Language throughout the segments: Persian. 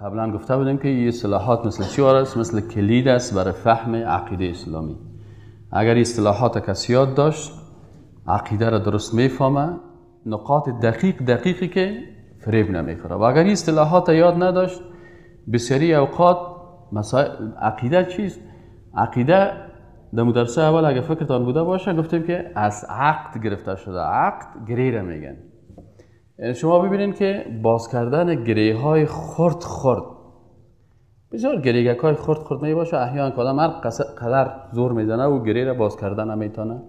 قبلا گفته بودیم که این اصطلاحات مثل چی است؟ مثل کلید است برای فهم عقیده اسلامی. اگر این اصطلاحات کسی یاد داشت، عقیده را درست میفهمه، نقاط دقیقی که فریب نمیخوره. و اگر این اصطلاحات یاد نداشت، بسیاری اوقات عقیده چیست؟ عقیده در مدرسه اول اگر فکرتان بوده باشه گفتیم که از عقد گرفته شده. عقد گره را میگن. شما ببینید که باز کردن گره های خرد بسیار گریگک های خرد می باشه. احیانا که آدم هر قدر زور میزنه و گره را باز کردن نمیتونه.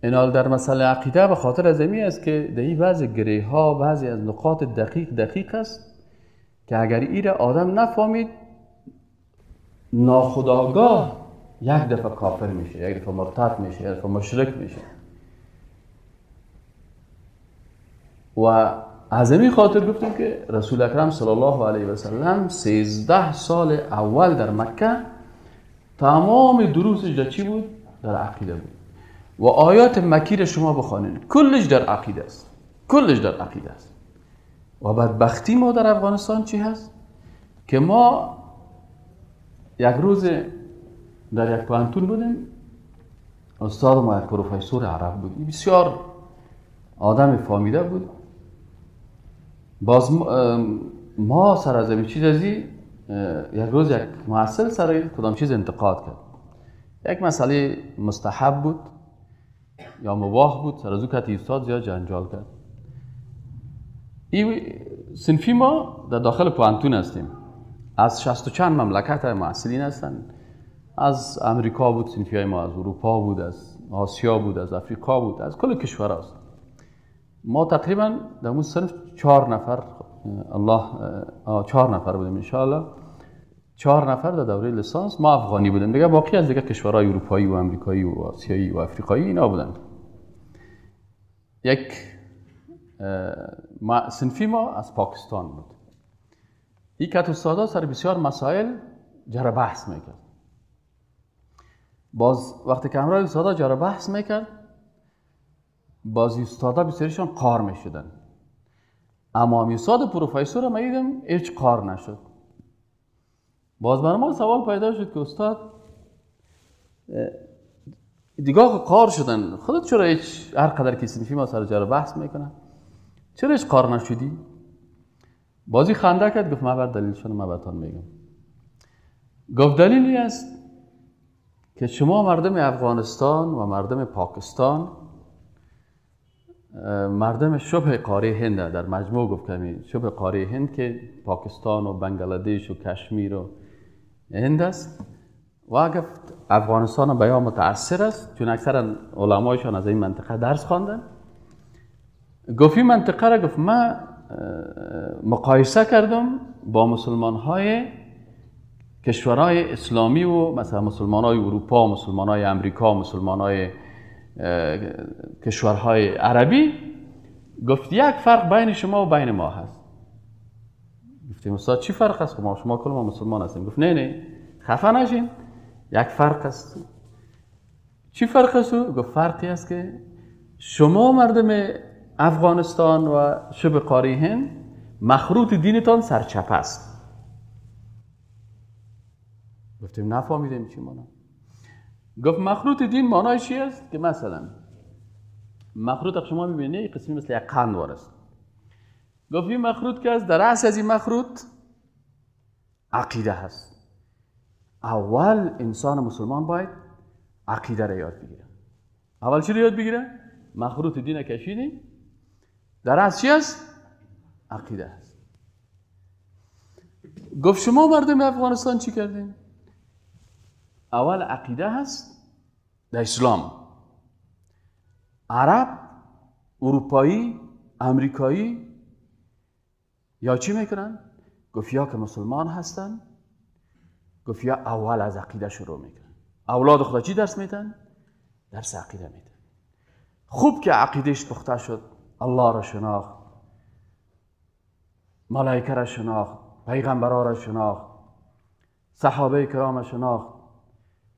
اینال در مسئله عقیده به خاطر از این است که در این بعضی گره ها بعضی از نقاط دقیق است که اگر این را آدم نفهمید ناخودآگاه یک دفعه کافر میشه، یک دفعه مرتد میشه، یک دفعه مشرک میشه. و از این خاطر گفتیم که رسول اکرم صلی الله علیه و سلم 13 سال اول در مکه تمام دروسش در چی بود؟ در عقیده بود. و آیات مکی را شما بخوانید کلش در عقیده است. و بدبختی ما در افغانستان چی هست؟ که ما یک روز در یک پانتون بودیم، استاد ما یک پروفسور عرب بود، بسیار آدم فهمیده بود. باز ما سر از این چیز ازی یک روز یک محصل سر کدام چیز انتقاد کرد. یک مسئله مستحب بود یا مباح بود، سر از او که استاد زیاد جنجال کرد. این صنفی ما در داخل پانتون هستیم، از 60 و چند مملکت محصلین هستن. از امریکا بود صنفی های ما، از اروپا بود، از آسیا بود، از افریقا بود، از کل کشور هست. ما تقریبا در اون صنف 4 نفر 4 نفر بودیم انشاءالله. 4 نفر در دوره لیسانس ما افغانی بودیم، دیگه باقی از دیگه کشورهای اروپایی و امریکایی و آسیایی و افریقایی اینا بودن. یک صنفی ما از پاکستان بود. یک استادا سر بسیار مسائل جر بحث میکرد. باز وقتی که همراه استادا جر بحث میکرد، باز استادا بسیارشان قار میشدن. اما استاد پروفسور ما دیدم هیچ قار نشد. باز برای ما سوال پیدا شد که استاد دیگه قار شدن، خودت چرا هیچ هر قدر که صنفی ما سر جر بحث میکنن چرا هیچ قار نشدی؟ بازی خنده کرد، گفت من بر دلیلشون من براتون میگم. گفت دلیلی است که شما مردم افغانستان و مردم پاکستان، مردم شبه قاره هند در مجموع گفت که شبه قاره هند که پاکستان و بنگلادش و کشمیر و هند است و گفت افغانستان به یا متأثر است چون اکثر علمایشان از این منطقه درس خواندن. گفت این منطقه را گفت من مقایسه کردم با مسلمان‌های کشورهای اسلامی و مثلا مسلمان‌های اروپا، مسلمان‌های امریکا، مسلمان‌های کشورهای عربی. گفت یک فرق بین شما و بین ما هست. گفتیم استاد چی فرق است؟ شما کل ما مسلمان هستیم. گفت نه خفه نشین، یک فرق است. چی فرق است؟ گفت فرقی است که شما مردم افغانستان و شبه قاره هند مخروط دینتان سرچپ است. گفتیم نفهمیدیم چی معنی. گفت مخروط دین معنای چی است؟ که مثلا مخروط شما میبینید قسمی مثل یک قند است. گفت این مخروط که است در رأس از این مخروط عقیده هست. اول انسان مسلمان باید عقیده را یاد بگیره. اول چی را یاد بگیره؟ مخروط دین کشیدیم در رأس چی است؟ عقیده هست. گفت شما مردم افغانستان چی کردین؟ اول عقیده هست در اسلام. عرب، اروپایی، امریکایی یا چی میکنن؟ گفت یا که مسلمان هستن، گفت یا اول از عقیده شروع میکنن. اولاد خدا چی درس میدن؟ درس عقیده میدن. خوب که عقیدهش پخته شد، الله را شناخت، ملائکه را شناخت، پیغمبران را شناخت، صحابه کرام را شناخت.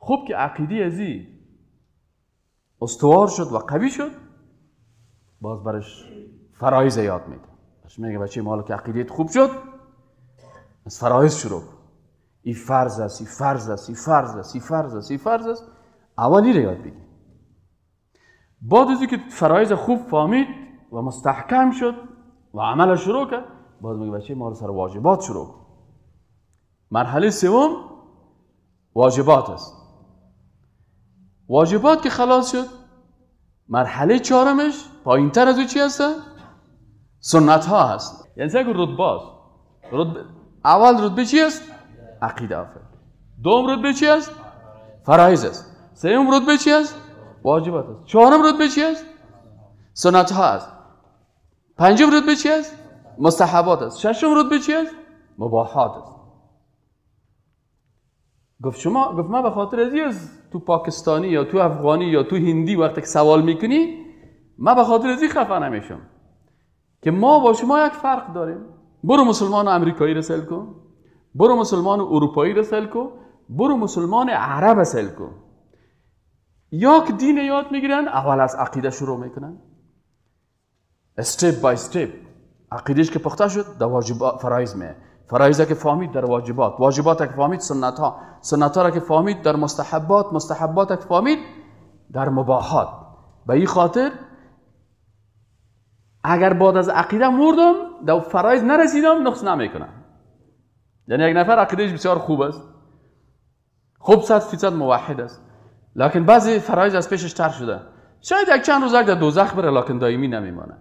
خوب که عقیده ازی استوار شد و قوی شد، باز برش فرایض یاد میده. برش میگه بچه مالا که عقیدت خوب شد، از فرایض شروع. این فرض است، این فرض است، این فرض است، این فرض است، این فرض است. اولی رو یاد بگیر. بعد از اینکه فرایض خوب فهمید و مستحکم شد و عمل شروع کرد، بعد میگه بچه ما رو سر واجبات شروع کن. مرحله سوم واجبات است. واجبات که خلاص شد، مرحله چهارمش پایین‌تر از او چی هست؟ سنت ها هست. یعنی اگه رتبه است. اول رتبه چی است؟ عقیده آفرین. دوم رتبه چی است؟ فرایض است. سوم رتبه چی است؟ واجبات است. چهارم رتبه چی است؟ سنت ها است. پنجم رتبه چی است؟ مستحبات است. ششم رتبه چی است؟ مباحات است. گفت من به خاطر از تو پاکستانی یا تو افغانی یا تو هندی وقتی که سوال میکنی، من به خاطر ازی خفه نمیشم که ما با شما یک فرق داریم. برو مسلمان امریکایی رو سل کن، برو مسلمان اروپایی رو سل کن، برو مسلمان عرب سل کن. یک دین یاد میگیرن، اول از عقیده شروع میکنن، استپ بای استپ. عقیدهش که پخته شد در واجبات فرایض میه، فرایض که فهمید در واجبات، واجبات که فهمید سنت ها، سنت ها که فهمید در مستحبات، مستحبات که فهمید در مباحات. به این خاطر اگر بعد از عقیده مردم در فرایض نرسیدم نقص نمیکنم. یعنی یک نفر عقیدهش بسیار خوب است، خوب 100% موحد است، لکن بعضی فرایض از پیشش تر شده، شاید یک چند روز در دوزخ بره لکن دائمی نمیمانه.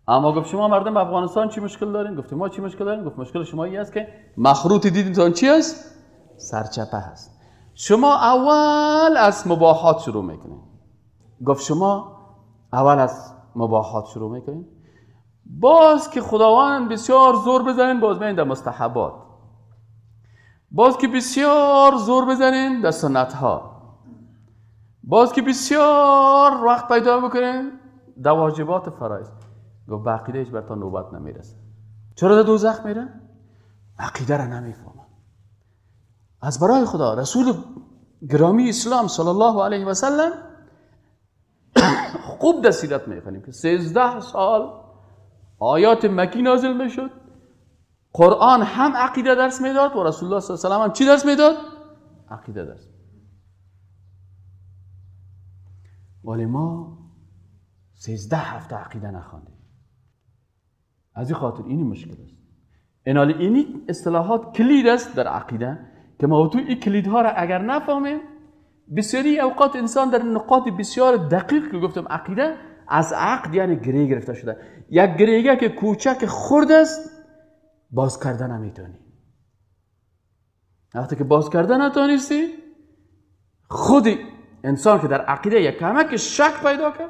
اما گفت شما مردم افغانستان چی مشکل دارین؟ گفتیم ما چی مشکل داریم؟ گفت مشکل شما این است که مخروط دیدتان چی است؟ سرچپه هست. شما اول از مباحات شروع میکنین. گفت شما اول از مباحات شروع میکنین، باز که خداوند بسیار زور بزنین باز میین در مستحبات، باز که بسیار زور بزنین در سنت ها، باز که بسیار وقت پیدا بکنین در واجبات فرایض. گفت به عقیده هیچ برتان نوبت نمیرسه. چرا در دوزخ میره؟ عقیده را نمیفهمن. از برای خدا رسول گرامی اسلام صلی الله علیه و سلم خوب در سیرت میخونیم که 13 سال آیات مکی نازل میشد، قرآن هم عقیده درس میداد و رسول الله صلی الله علیه و سلم هم چی درس میداد؟ عقیده درس. ولی ما 13 هفته عقیده نخواندیم. از این خاطر اینی مشکل است. اینی اصطلاحات کلید است در عقیده که ما تو این کلیدها را اگر نفهمیم، بسیاری اوقات انسان در نقاط بسیار دقیق که گفتم عقیده از عقد یعنی گره گرفته شده. یک گریگه که کوچک خرد است باز کردن نمیتونی. وقتی که باز کردن نتونستی، خودی انسان که در عقیده یک کمک شک پیدا کرد،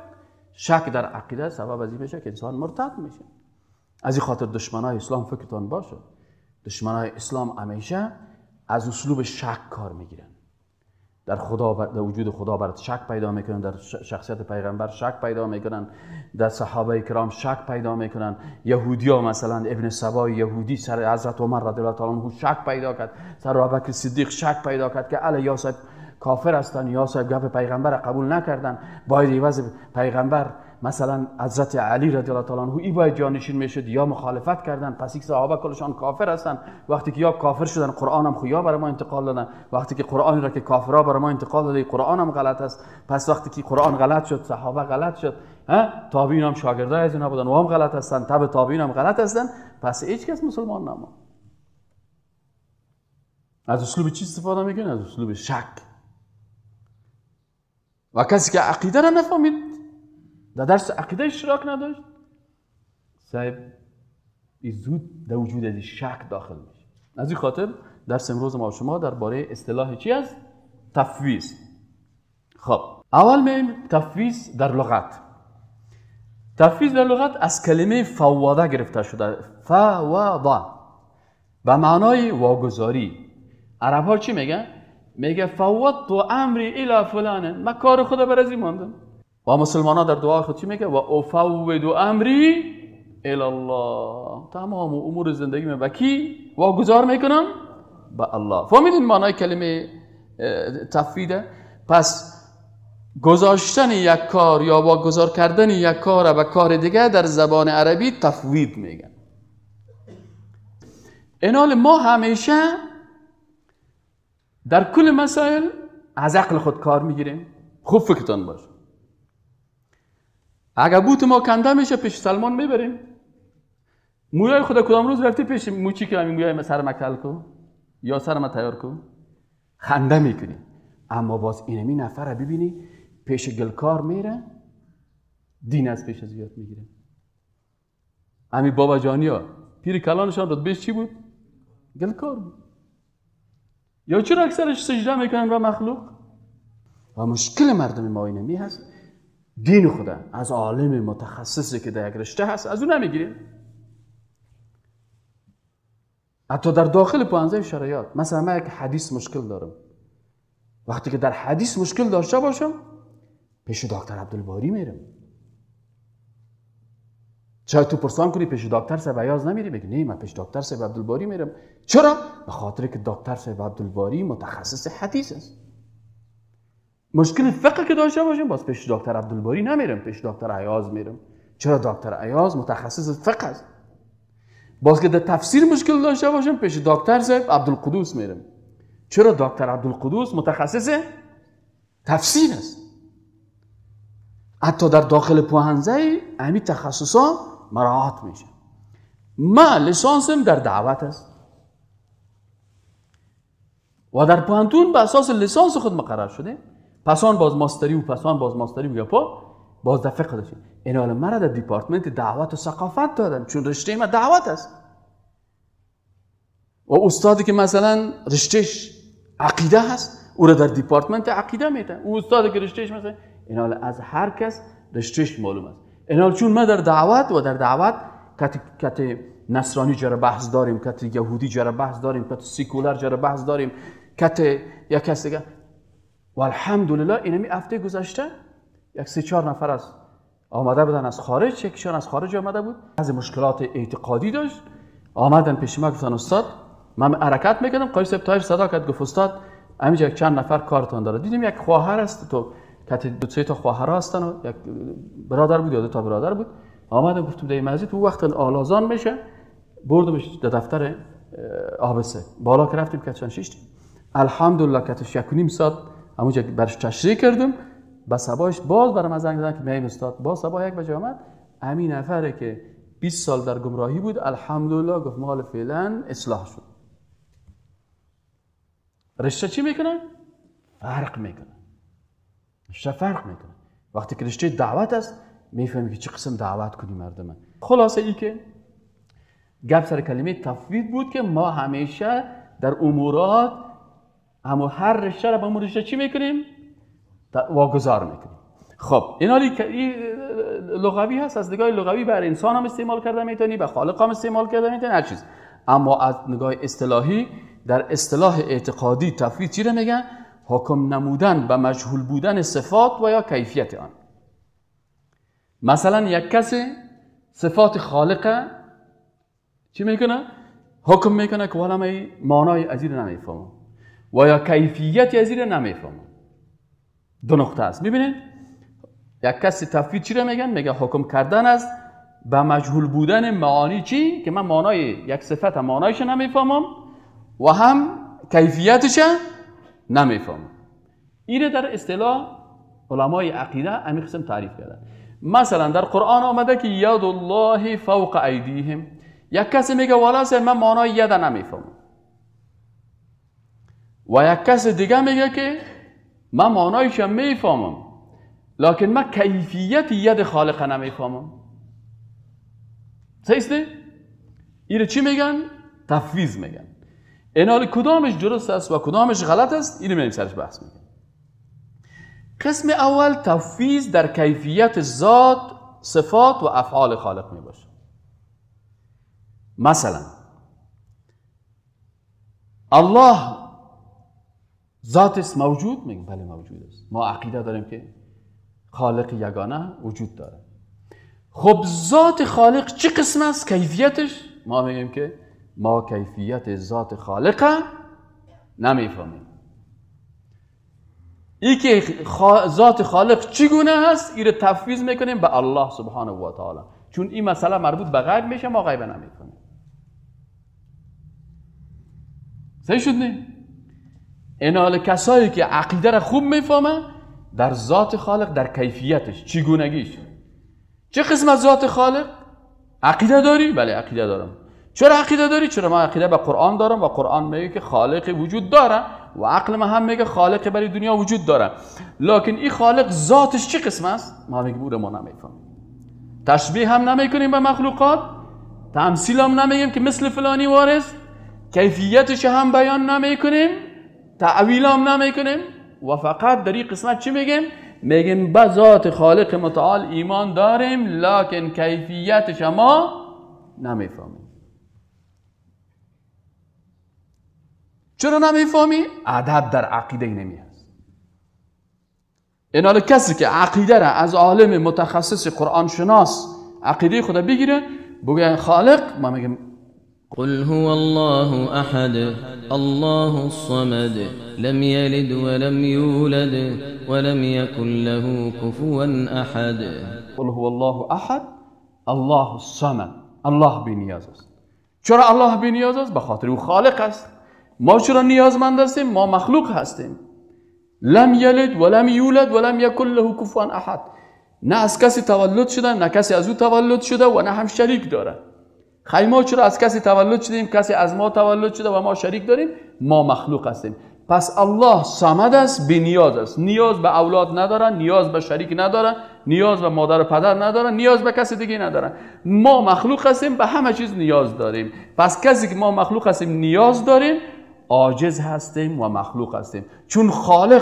شک در عقیده سبب از این میشه که انسان مرتد میشه. از این خاطر دشمنای اسلام فکرتان باشه، دشمنای اسلام همیشه از اسلوب شک کار میگیرن. در خدا، در وجود خدا برات شک پیدا میکنن، در شخصیت پیغمبر شک پیدا میکنن، در صحابه کرام شک پیدا میکنن. یهودیا مثلا ابن سبا یهودی سر حضرت عمر رضی الله تعالی عنه شک پیدا کرد، سر ابوبکر صدیق شک پیدا کرد که علی یا صاحب کافر هستن، یا صاحب گپ پیغمبر قبول نکردن، باید عوض پیغمبر مثلا حضرت علی رضی الله تعالی عنه ای باید جانشین میشد یا مخالفت کردن، پس یک صحابه کلشان کافر هستن. وقتی که یا کافر شدن قرآن هم خویا برای ما انتقال دادن، وقتی که قرآن را که کافرها برای ما انتقال داده قرآن هم غلط است، پس وقتی که قرآن غلط شد صحابه غلط شد، تابعین هم شاگردای از اینا بودن و هم غلط هستن، تبع تابعین هم غلط هستن، پس هیچ کس مسلمان نمون. از اسلوب چی استفاده میکنه؟ از اسلوب شک. و کسی که عقیده را نفهمید، در درس عقیده اشتراک نداشت، صاحب زود در وجود از شک داخل میشه. از این خاطر درس امروز ما و شما درباره اصطلاح چی است؟ تفویض. خب اول میایم تفویض در لغت. تفویض در لغت از کلمه فوضه گرفته شده. فوضه به معنای واگذاری. عرب ها چی میگن؟ میگه فوضت امری الی فلان، من کار خدا بر ازی ماندم. و مسلمان ها در دعای خود چی میگه؟ و افوض امری الی الله، تمام امور زندگی من کی واگذار میکنم؟ به الله. فهمیدین معنای کلمه تفویض؟ پس گذاشتن یک کار یا واگذار کردن یک کار به کار دیگه در زبان عربی تفویض میگن. اینال ما همیشه در کل مسائل از عقل خود کار میگیریم. خوب فکرتان باشه. اگر بوت ما کنده میشه پیش سلمان میبریم. مویای خدا کدام روز رفتی پیش موچی که همین مویای سر مکل کو یا سر ما تیار کو خنده میکنی. اما باز اینمی نفر ببینی پیش گلکار میره دین از پیش زیاد میگیره. همین بابا جانیا پیر کلانشان رتبهش چی بود؟ گلکار بود. یا چرا اکثرش سجده میکنن و مخلوق؟ و مشکل مردم ما اینمی هست دین خدا از عالم متخصصی که در یک رشته هست از اون نمیگیریم. حتی در داخل پوانزه شرایط مثلا من یک حدیث مشکل دارم، وقتی که در حدیث مشکل داشته باشم پیش دکتر عبدالباری میرم. شاید تو پرسان کنی پیش دکتر صاحب عیاض نمیری؟ بگی نه من پیش دکتر صاحب عبدالباری میرم. چرا؟ به خاطر که دکتر صاحب عبدالباری متخصص حدیث است. مشکل فقه که داشته باشم باز پیش دکتر عبدالباری نمیرم، پیش دکتر عیاض میرم. چرا؟ دکتر عیاض متخصص فقه است. باز که در تفسیر مشکل داشته باشم پیش دکتر صاحب عبدالقدوس میرم. چرا؟ دکتر عبدالقدوس متخصص تفسیر است. حتی در داخل پوهنزه همین تخصصا مراعات میشه. من لیسانسم در دعوت است و در پوهنتون به اساس لیسانس خود مقرر شده. پسان باز ماستری و پسان باز ماستری و گپا باز در فقه داشتیم. این حال مرا در دیپارتمنت دعوت و ثقافت دادن چون رشته ما دعوت است. و استادی که مثلا رشتهش عقیده هست او را در دیپارتمنت عقیده میتن. او استادی که رشتهش مثلا این حال از هر کس رشتهش معلوم است. این حال چون ما در دعوت و در دعوت کت نصرانی جرا بحث داریم، کت یهودی جرا بحث داریم، کت سیکولر جرا بحث داریم، کت یک کس دیگه. و الحمدلله اینمی هفته گذشته یک 3-4 نفر از آمده بودن از خارج، یکیشون از خارج آمده بود، از مشکلات اعتقادی داشت. آمدن پیش ما گفتن استاد من حرکت میکردم، قایص صاحب تایر صدا کرد گفت استاد همینجا یک چند نفر کارتون داره. دیدیم یک خواهر است تو کت 2-3 تا خواهرها هستن و یک برادر بود یا 2 تا برادر بود. آمدن گفتم در مسجد تو وقت آلازان میشه بردمش در دفتر آبسه بالا که رفتیم کتشان شیشتیم. الحمدلله کتش 1.5 ساعت همونجا برش تشریح کردم. با صباحش باز برام از زنگ زدن که میایم استاد. با صباح 1 بجه آمد. همین نفره که 20 سال در گمراهی بود الحمدلله گفت مال فعلا اصلاح شد. رشته چی میکنه؟ فرق میکنه. رشته فرق میکنه. وقتی که رشته دعوت است میفهمی که چه قسم دعوت کنی مردم. خلاصه ای که گپ سر کلمه تفویض بود که ما همیشه در امورات اما هر رشته را به امور رشته چی میکنیم؟ واگذار میکنیم. خب این حالی لغوی هست، از نگاه لغوی بر انسان هم استعمال کرده میتونی، به خالق هم استعمال کرده میتونی، هر چیز. اما از نگاه اصطلاحی در اصطلاح اعتقادی تفویض چی را میگن؟ حکم نمودن به مجهول بودن صفات و یا کیفیت آن. مثلا یک کسی صفات خالق چی میکنه؟ حکم میکنه که والا من معنای از این نمیفهمم و یا کیفیت از این نمیفهمم. 2 نقطه است. ببینید یک کسی تفویض چی را میگن؟ میگه حکم کردن است به مجهول بودن معانی چی؟ که من معنای یک صفت معنایش نمیفهمم و هم کیفیتش نمیفهمم. این در اصطلاح علمای عقیده همین قسم تعریف کردن. مثلا در قرآن آمده که ید الله فوق ایدیهم. یک کسی میگه والا من معنای ید نمیفهمم و یک کس دیگه میگه که من معنایش میفهمم لکن من کیفیت ید خالق نمیفهمم. صحیح است؟ این چی میگن؟ تفویض میگن. این حال کدامش درست است و کدامش غلط است اینو میریم سرش بحث میکنیم. قسم اول تفویض در کیفیت ذات، صفات و افعال خالق می باشه. مثلا الله ذات است موجود؟ میگیم بله موجود است. ما عقیده داریم که خالق یگانه وجود داره. خب ذات خالق چه قسم است؟ کیفیتش؟ ما میگیم که ما کیفیت ذات خالق نمیفهمیم. این که ذات خالق چگونه هست این رو تفویض میکنیم به الله سبحانه و تعالی، چون این مسئله مربوط به غیب میشه، ما غیب نمیفهمیم. صحیح شد نه؟ این حال کسایی که عقیده را خوب میفهمن در ذات خالق، در کیفیتش، چگونگیش. چه قسم از ذات خالق؟ عقیده داری؟ بله عقیده دارم. چرا عقیده داری؟ چرا من عقیده به قرآن دارم و قرآن میگه که خالق وجود داره و عقل من هم میگه خالق برای دنیا وجود داره. لکن این خالق ذاتش چه قسم است؟ ما میگیم او ما نمیفهمیم. تشبیه هم نمیکنیم به مخلوقات، تمثیل هم نمیگیم که مثل فلانی وارث، کیفیتش هم بیان نمیکنیم، تعویل هم نمیکنیم و فقط در این قسمت چی میگیم؟ میگیم به ذات خالق متعال ایمان داریم لکن کیفیتش ما نمیفهمیم. چرا نمیفهمی؟ ادب در عقیده نمی هست. این حال کسی که عقیده را از عالم متخصص قرآن شناس عقیده خدا بگیره بگه خالق، ما میگیم قل هو الله احد الله الصمد لم يلد ولم يولد ولم يكن له كفوا احد. قل هو الله احد الله الصمد. الله بی نیاز است. چرا الله بی نیاز است؟ به خاطر او خالق است. ما چرا نیازمند هستیم؟ ما مخلوق هستیم. لم یلد ولم یولد ولم یکن له کفوا احد. نه از کسی تولد شده، نه کسی از او تولد شده و نه هم شریک داره. خیلی ما چرا از کسی تولد شدیم، کسی از ما تولد شده و ما شریک داریم؟ ما مخلوق هستیم. پس الله صمد است، بی نیاز است. نیاز به اولاد نداره، نیاز به شریک نداره، نیاز به مادر و پدر نداره، نیاز به کسی دیگه نداره. ما مخلوق هستیم، به همه چیز نیاز داریم. پس کسی که ما مخلوق هستیم نیاز داریم، عاجز هستیم و مخلوق هستیم. چون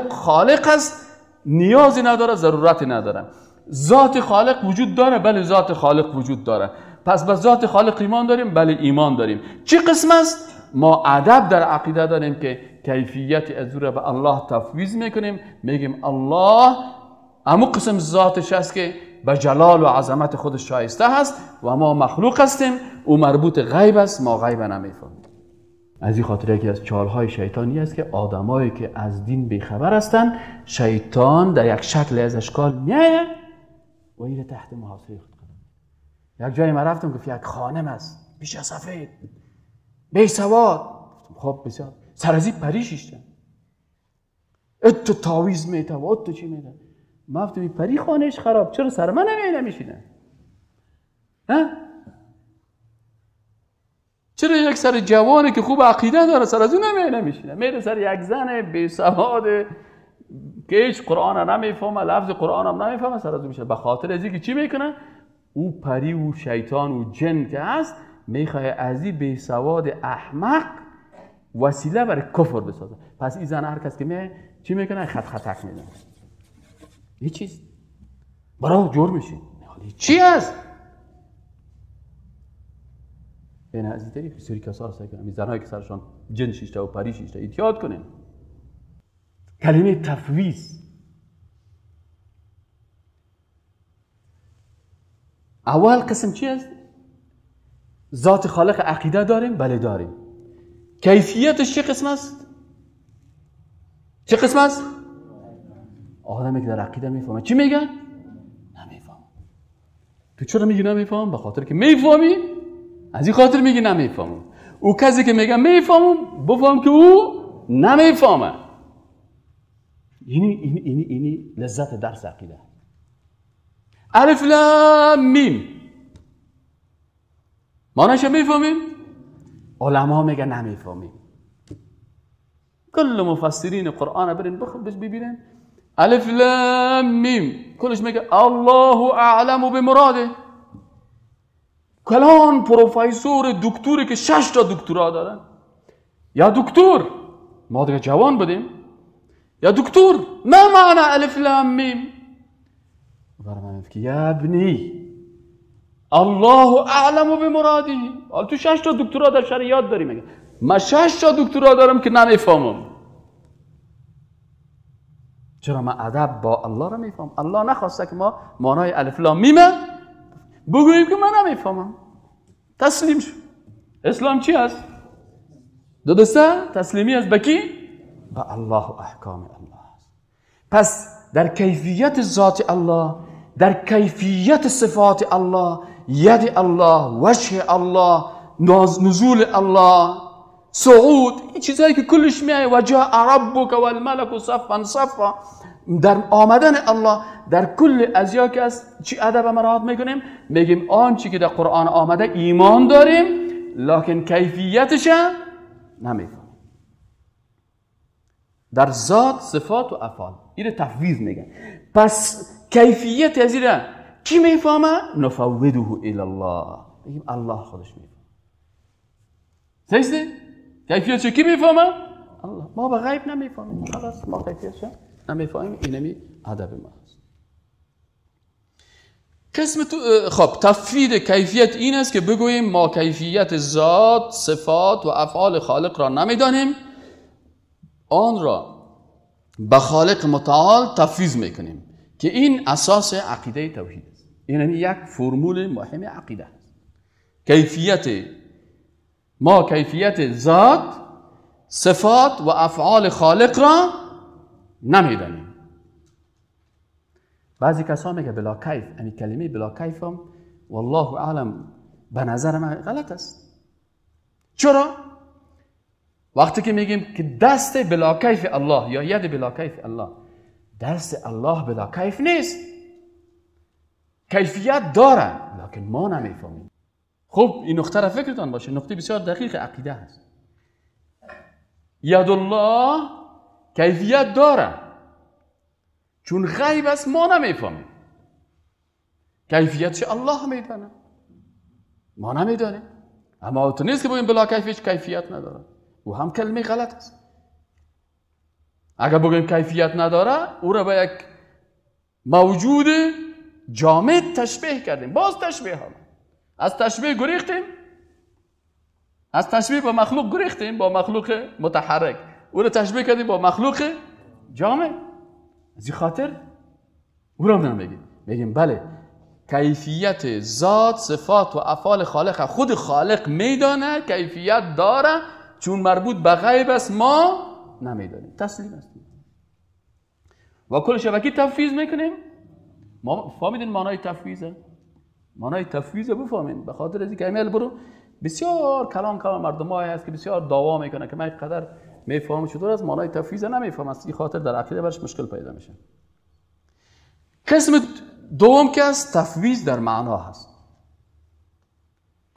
خالق است، نیازی نداره، ضرورتی نداره. ذات خالق وجود داره؟ بله ذات خالق وجود داره. پس به ذات خالق ایمان داریم؟ بله ایمان داریم. چه قسم است؟ ما ادب در عقیده داریم که کیفیت از رو به الله تفویض میکنیم، میگیم الله امو قسم ذاتش است که به جلال و عظمت خودش شایسته هست و ما مخلوق هستیم، او مربوط غیب است، ما غیب نمیفهمیم. از این خاطر یکی از چالهای شیطانی است که آدمایی که از دین بیخبر هستند، شیطان در یک شکل از اشکال میآید و این تحت محاصره خود کنه. یک جایی من رفتم که یک خانم است، پیش سفید، بی سواد، خب بسیار سرازی پریش اشتن، اتو تاویز میته و اتو چی میته. من گفتم پری خانهش خراب، چرا سر من نمیشینه؟ ها؟ چرا یک سر جوانی که خوب عقیده داره سر از اون نمیشینه؟ میره سر یک زن بی سواد که هیچ قرآن نمیفهمه، لفظ قرآن هم نمیفهمه، سر از اون میشه. به خاطر از اینکه چی میکنه؟ او پری و شیطان و جن که هست میخواه از این بی سواد احمق وسیله برای کفر بسازه. پس این زن هر کس که چی میکنه؟ خطک میدن. یه چیز برای جور میشه. چی هست؟ این از این طریق سری کسا رو سعی کنم این زنهایی که سرشان جن شیشته و پری شیشته ایتیاد کنیم. کلمه تفویض، اول قسم چی است؟ ذات خالق عقیده داریم؟ بله داریم. کیفیتش چه قسم است؟ چه قسم است؟ آدمی که در عقیده میفهمه چی میگن؟ نمیفهم. تو چرا میگی نمیفهم؟ به خاطر که میفهمی، از این خاطر میگی نمیفهمم. او کسی که میگه میفهمم بفهم که او نمیفهمه. اینی لذت درس عقیده. الف لام میم معنیش میفهمیم؟ علما میگه نمیفهمیم. کل مفسرین قرآن برین بخون ببینن الف لام میم کلش میگه الله اعلم بمراده. کلان پروفیسور دکتری که 6 تا دکترا دارن، یا دکتر ما دیگه جوان بودیم، یا دکتر ما معنی الف لام میم؟ برام میگه یا ابنی الله اعلم بمراده. حالا تو 6 تا دکترا در شریعت داری. میگه من 6 تا دکترا دارم که نمیفهمم. چرا من ادب با الله رو میفهمم؟ الله نخواسته که ما معنای الف لام میم بگوییم که من نمیفهمم. تسلیم شو. اسلام چی است؟ درسته؟ تسلیمی است به کی؟ به الله و احکام الله است. پس در کیفیت ذات الله، در کیفیت صفات الله، ید الله، وجه الله، نزول الله، صعود، این چیزهایی که کلش میایه و جاء ربک و الملک صفا صفا، در آمدن الله در کل ازیا که از چی ادب مراعات میکنیم؟ میگیم آنچه که در قرآن آمده ایمان داریم، لکن کیفیتش نمیفهمیم. در ذات، صفات و افعال این تفویض میگن. پس کیفیت از این کی میفهمه؟ نفوضه الی الله، میگیم الله خودش میفهمه. سیسته؟ کیفیتش کی میفهمه؟ الله. ما به غیب نمیفهمیم، خلاص ما کیفیتش نمیفهمیم. اینمی ادب ما هست. قسم خب تفویض کیفیت این است که بگوییم ما کیفیت ذات، صفات و افعال خالق را نمیدانیم، آن را به خالق متعال تفویض میکنیم که این اساس عقیده توحید است. این یک فرمول مهم عقیده است. ما کیفیت ذات، صفات و افعال خالق را نمیدانیم. بعضی کسا میگه بلا کیف، یعنی کلمه بلا کیف هم والله اعلم به نظر من غلط است. چرا؟ وقتی که میگیم که دست بلا کیف الله یا ید بلا کیف الله، دست الله بلا کیف نیست، کیفیت داره لکن ما نمیفهمیم. خب این نقطه را فکرتان باشه، نقطه بسیار دقیق عقیده هست. ید الله کیفیت داره چون غیب است، ما نمیفهمیم. کیفیتش الله میدانه، ما نمیدانیم. اما تو نیست که بگیم بلا کیفیت کیفیت نداره، او هم کلمه غلط است. اگر بگیم کیفیت نداره، او را به یک موجود جامد تشبیه کردیم. باز تشبیه هم از تشبیه گریختیم، از تشبیه با مخلوق گریختیم، با مخلوق متحرک او را تشبیه کردیم با مخلوق جامد. از این خاطر او را نمیگیم، میگیم بله کیفیت ذات، صفات و افعال خالق خود خالق میدانه، کیفیت داره چون مربوط به غیب است، ما نمیدانیم. تسلیم هستیم و کل شبکی تفویض میکنیم. ما فهمیدین معنای تفویضه؟ معنای تفویضه بفهمین. به خاطر از اینکه امیل برو بسیار کلام مردم های هست که بسیار دعوا میکنه که من قدر میفهمم چطور از معنای تفویض نمیفهم، از این خاطر در عقیده برش مشکل پیدا میشه. قسم دوم که از تفویض در معنا هست.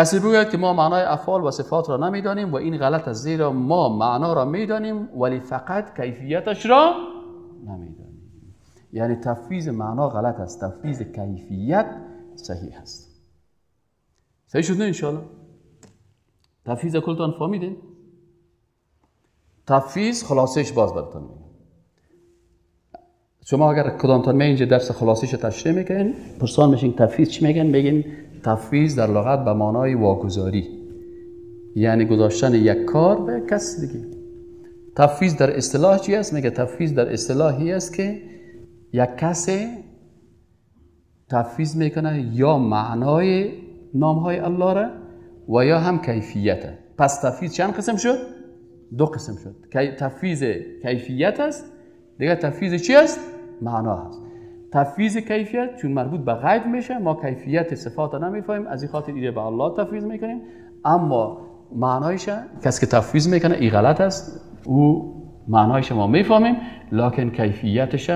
کسی بگوید که ما معنای افعال و صفات را نمیدانیم و این غلط است، زیرا ما معنا را میدانیم ولی فقط کیفیتش را نمیدانیم. یعنی تفویض معنا غلط است، تفویض کیفیت صحیح است. صحیح شد نه انشاءالله؟ تفویض کلتان فهمیدین؟ تفویض خلاصش باز براتون میگم. شما اگر کدامتان می اینجا درس خلاصش تشریح میکنین، پرسان میشین تفویض چی میگن؟ بگین تفویض در لغت به معنای واگذاری، یعنی گذاشتن یک کار به کس دیگه. تفویض در اصطلاح چی است؟ میگه تفویض در اصطلاحی است که یک کسی تفویض میکنه یا معنای نامهای الله را و یا هم کیفیت. پس تفویض چند قسم شد؟ دو قسم شد. تفویض کیفیت است، دیگه تفویض چی است؟ معنا هست. تفویض کیفیت چون مربوط به غیب میشه، ما کیفیت صفات را نمیفهمیم، از این خاطر ایره به الله تفویض میکنیم. اما معنایش کسی که تفویض میکنه این غلط است، او معنایش ما میفهمیم لکن کیفیتش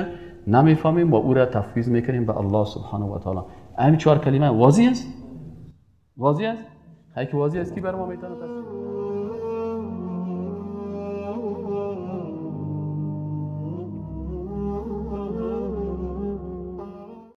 نمیفهمیم و او را تفویض میکنیم به الله سبحانه و تعالی. این چهار کلمه واضح است؟ واضح است؟ هر کی واضح است کی بر ما میتونه تفسیر